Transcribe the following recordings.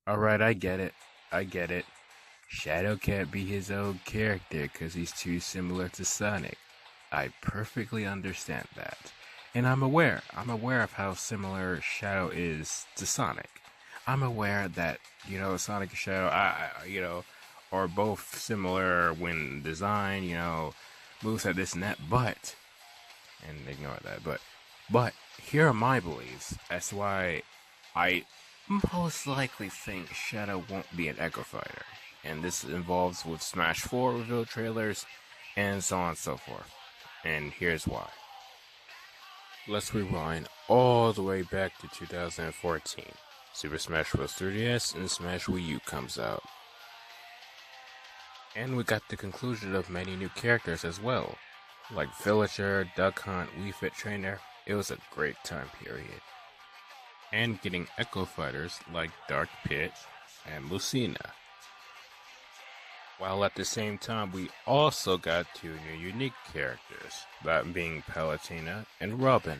Alright, I get it. I get it. Shadow can't be his own character because he's too similar to Sonic. I perfectly understand that. And I'm aware of how similar Shadow is to Sonic. I'm aware that, Sonic and Shadow, are both similar when design, moveset this and that, and ignore that, but here are my beliefs as to why I most likely think Shadow won't be an Echo Fighter, and this involves with Smash 4 reveal trailers and so on and so forth. And here's why. Let's rewind all the way back to 2014. Super Smash Bros. 3DS and Smash Wii U comes out. And we got the conclusion of many new characters as well, like Villager, Duck Hunt, Wii Fit Trainer. It was a great time period. And getting Echo Fighters like Dark Pit and Lucina. While at the same time, we also got two new unique characters, that being Palutena and Robin.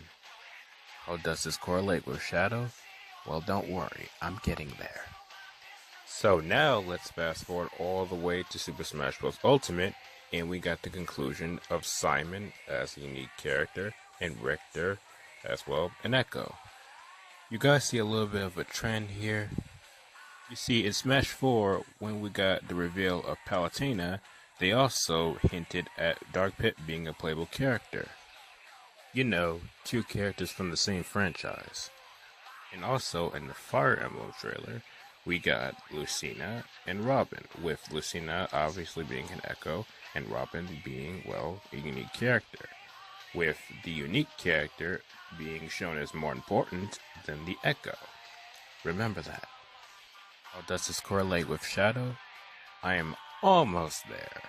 How does this correlate with Shadow? Well, don't worry, I'm getting there. So now let's fast forward all the way to Super Smash Bros. Ultimate, and we got the conclusion of Simon as a unique character, and Richter as well, and Echo. You guys see a little bit of a trend here. You see, in Smash 4, when we got the reveal of Palutena, they also hinted at Dark Pit being a playable character. You know, two characters from the same franchise. And also, in the Fire Emblem trailer, we got Lucina and Robin, with Lucina obviously being an Echo, and Robin being, well, a unique character, with the unique character being shown as more important than the Echo. Remember that. How does this correlate with Shadow? I am almost there.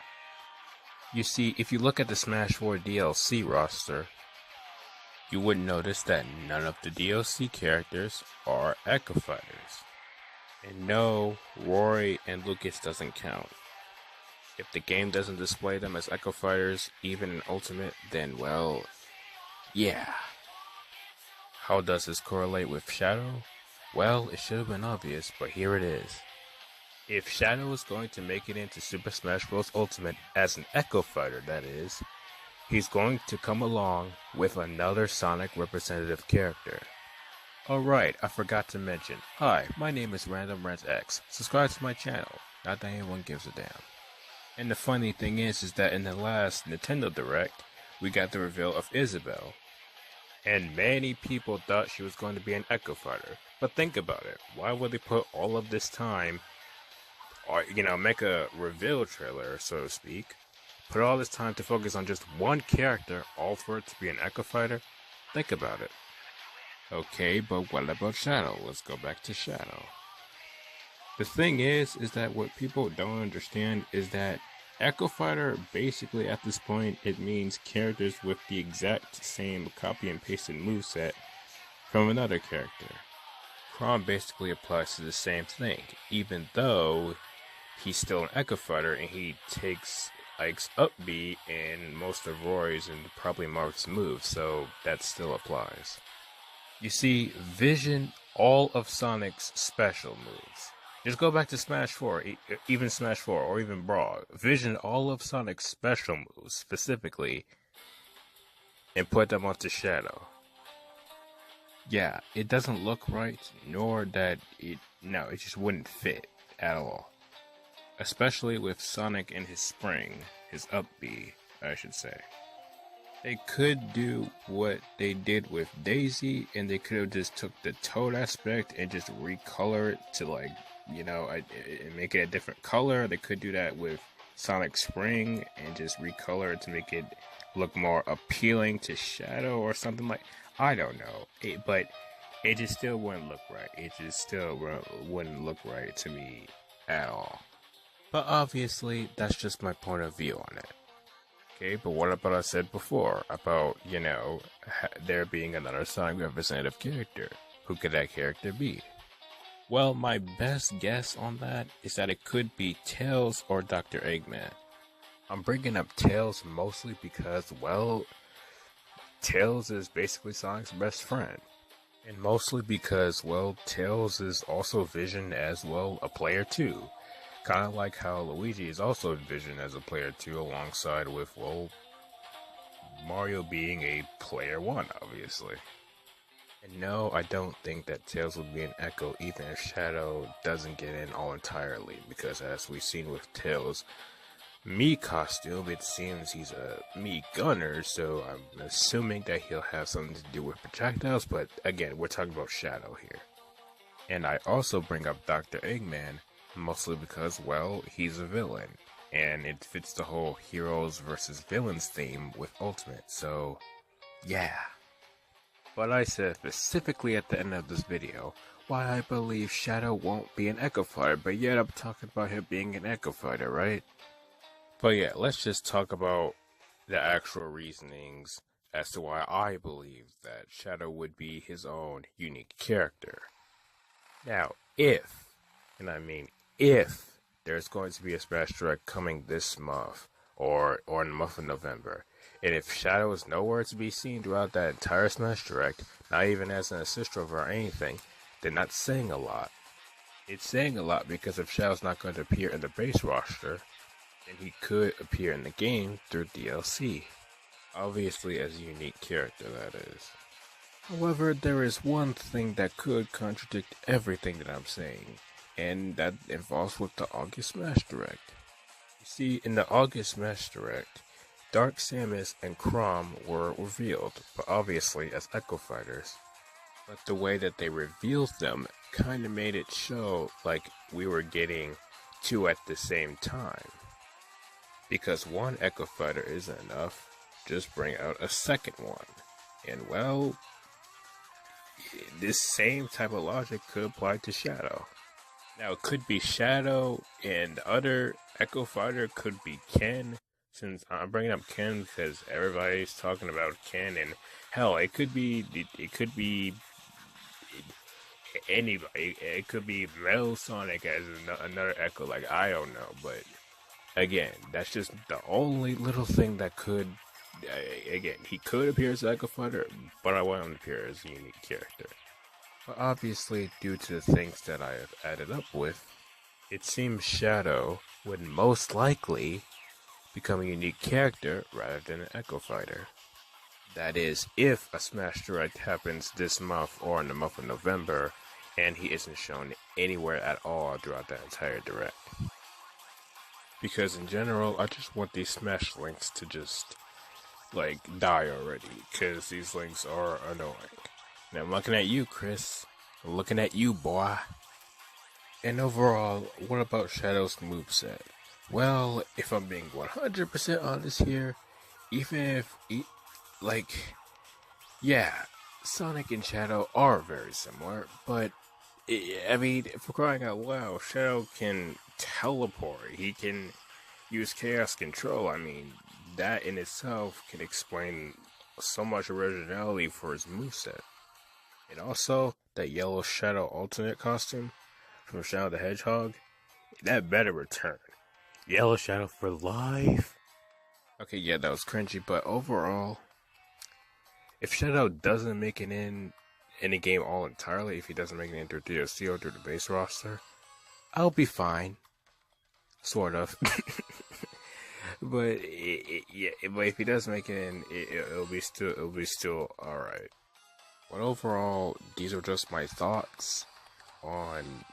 You see, if you look at the Smash 4 DLC roster, you would notice that none of the DLC characters are Echo Fighters. And no, Roy and Lucas doesn't count. If the game doesn't display them as Echo Fighters, even in Ultimate, then well, yeah. How does this correlate with Shadow? Well, it should have been obvious, but here it is. If Shadow is going to make it into Super Smash Bros. Ultimate as an Echo Fighter, that is, he's going to come along with another Sonic representative character. Alright, I forgot to mention. Hi, my name is Random Rant X. Subscribe to my channel. Not that anyone gives a damn. And the funny thing is that in the last Nintendo Direct, we got the reveal of Isabelle. And many people thought she was going to be an Echo Fighter. But think about it. Why would they put all of this time, or, make a reveal trailer, so to speak, put all this time to focus on just one character, all for it to be an Echo Fighter? Think about it. Okay, but what about Shadow? Let's go back to Shadow. The thing is that what people don't understand is that Echo Fighter, basically at this point, it means characters with the exact same copy and pasted moveset from another character. Chrom basically applies to the same thing, even though he's still an Echo Fighter and he takes Ike's up B and most of Roy's and probably Marth's moves, so that still applies. You see, vision all of Sonic's special moves. Just go back to Smash 4, even Smash 4, or even Brawl. Vision all of Sonic's special moves, specifically, and put them onto Shadow. Yeah, it doesn't look right, nor that it just wouldn't fit at all. Especially with Sonic and his spring, his up B, I should say. They could do what they did with Daisy, and they could have just took the Toad aspect and just recolor it to make it a different color. They could do that with Sonic Spring and just recolor it to make it look more appealing to Shadow or something like. I don't know, but it just still wouldn't look right. It just still wouldn't look right to me at all. But obviously, that's just my point of view on it. Okay, but what about I said before about, there being another Sonic representative character? Who could that character be? Well, my best guess on that is that it could be Tails or Dr. Eggman. I'm bringing up Tails mostly because, well, Tails is basically Sonic's best friend. And mostly because, well, Tails is also envisioned as, well, a player too. Kind of like how Luigi is also envisioned as a player too, alongside with, well, Mario being a player one, obviously. And no, I don't think that Tails will be an Echo even if Shadow doesn't get in all entirely, because as we've seen with Tails' Mii costume, it seems he's a Mii gunner, so I'm assuming that he'll have something to do with projectiles, but again, we're talking about Shadow here. And I also bring up Dr. Eggman, mostly because, well, he's a villain, and it fits the whole heroes versus villains theme with Ultimate, so yeah. But I said specifically at the end of this video why I believe Shadow won't be an Echo Fighter, but yet I'm talking about him being an Echo Fighter, right? But yeah, let's just talk about the actual reasonings as to why I believe that Shadow would be his own unique character. Now, if, and I mean if, there's going to be a Smash Direct coming this month, or in the month of November, and if Shadow is nowhere to be seen throughout that entire Smash Direct, not even as an assist rover or anything, then that's saying a lot. It's saying a lot because if Shadow's not going to appear in the base roster, then he could appear in the game through DLC. Obviously as a unique character, that is. However, there is one thing that could contradict everything that I'm saying, and that involves with the August Smash Direct. You see, in the August Smash Direct, Dark Samus and Chrom were revealed, but obviously as Echo Fighters. But the way that they revealed them kinda made it show like we were getting two at the same time. Because one Echo Fighter isn't enough, just bring out a second one. And well, this same type of logic could apply to Shadow. Now, it could be Shadow, and the other Echo Fighter could be Ken, since I'm bringing up Ken because everybody's talking about Ken, and hell, it could be anybody. It could be Metal Sonic as another Echo, like, I don't know, but again, that's just the only little thing that could, again, he could appear as Echo Fighter, but I want him to appear as a unique character. But obviously, due to the things that I have added up with, it seems Shadow would most likely become a unique character rather than an Echo Fighter. That is, if a Smash Direct happens this month or in the month of November, and he isn't shown anywhere at all throughout that entire Direct. Because in general, I just want these Smash links to just, like, die already, because these links are annoying. Now I'm looking at you, Chris. I'm looking at you, boy. And overall, what about Shadow's moveset? Well, if I'm being 100% honest here, even if, yeah, Sonic and Shadow are very similar, but, I mean, for crying out loud, Shadow can teleport, he can use Chaos Control. I mean, that in itself can explain so much originality for his moveset. And also, that yellow Shadow alternate costume from Shadow the Hedgehog, that better return. Yellow Shadow for life. Okay, yeah, that was cringy, but overall, if Shadow doesn't make it in the game all entirely, if he doesn't make it in through DLC or through the base roster, I'll be fine. Sort of. But if he does make it in, it'll be still alright. But overall, these are just my thoughts on,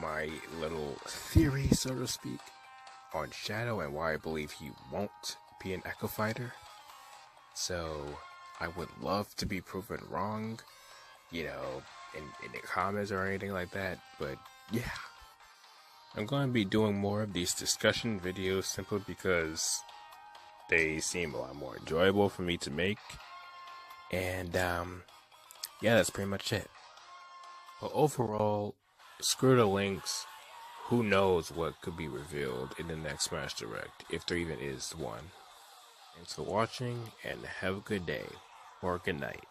my little theory, so to speak, on Shadow and why I believe he won't be an Echo Fighter. So, I would love to be proven wrong, in the comments or anything like that, but yeah. I'm going to be doing more of these discussion videos simply because they seem a lot more enjoyable for me to make. And, yeah, that's pretty much it. But overall, screw the links. Who knows what could be revealed in the next Smash Direct, if there even is one. Thanks for watching, and have a good day, or good night.